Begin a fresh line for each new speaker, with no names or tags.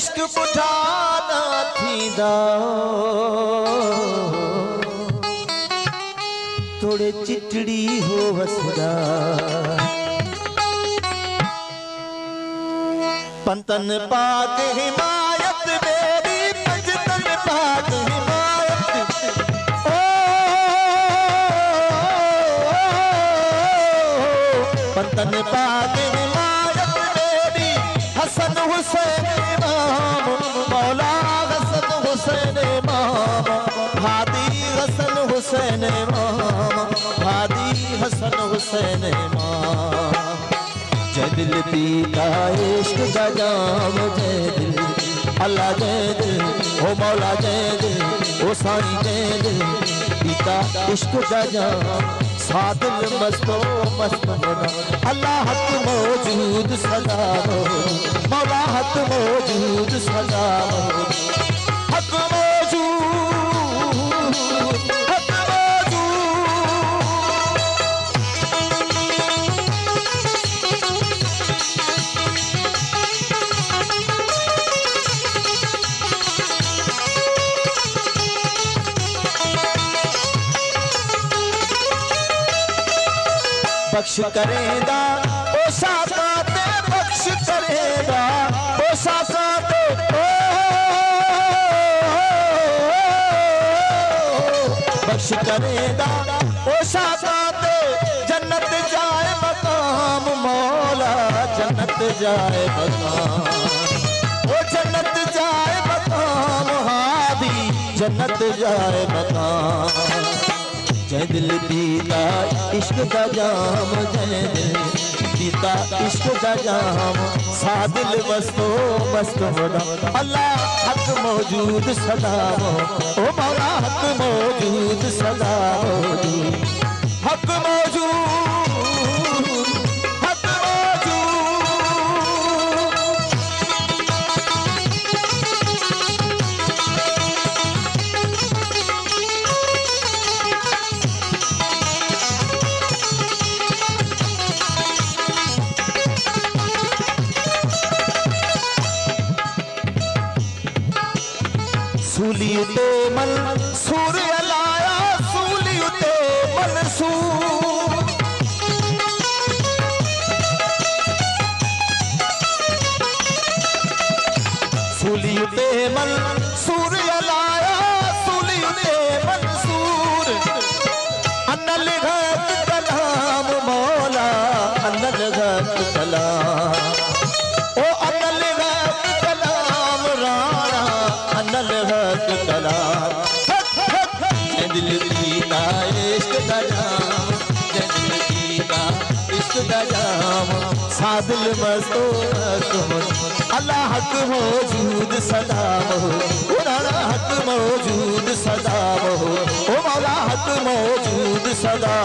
इश्क बुढ़ा ना थींदा थोड़े चिटड़ी हो वसदा पंतन पाक हिमायत मेरी पंजतन पाक हिमायत ओ पंतन पाक हिमायत मेरी हसन हुसैन इमाम मौला हसन हुसैन इमाम हादी हसन हुसैन इमाम हादी हसन हुसैन इमाम जय दिल पीता इश्क का जाम जय दिल अल्लाह जय दिल ओ मौला जय दिल ओ साईं जय दिल पीता इश्क का जाम सादिल मस्तो मस्त होना अल्लाह हक मौजूद सदा मौला हक मौजूद सदा हक मौजूद हक बख्श करेगा ओ साकाते बख्श करेगा ओ साकाते बख्श करेगा ओ साकाते जन्नत जाए मकाम मौला जन्नत जाए मकाम ओ जन्नत जाए मकाम हादी जन्नत जाए मकाम जय दिल पीता इश्क का जाम जय दिल पीता इश्क का जाम सादिल मस्तो मस्त होना अल्लाह हक मौजूद सदा ओ मौला हक मौजूद सदा हक मौजूद हक सूलियते मंसूर अलाया सूलियते मंसूर सूलियते मंसूर अलाया सूलियते मंसूर अन्नल घट कलाम मौला अन्नल घट कलाम ओ अन्नल घट कलाम राणा अन्नल घट कलाम जय दिल पीता इश्क का जाम जय दिल पीता इश्क का जाम सादिल मस्तो अल्लाह हक मौजूद सदा ओ राणा हक मौजूद सदा ओ मौला हक मौजूद सदा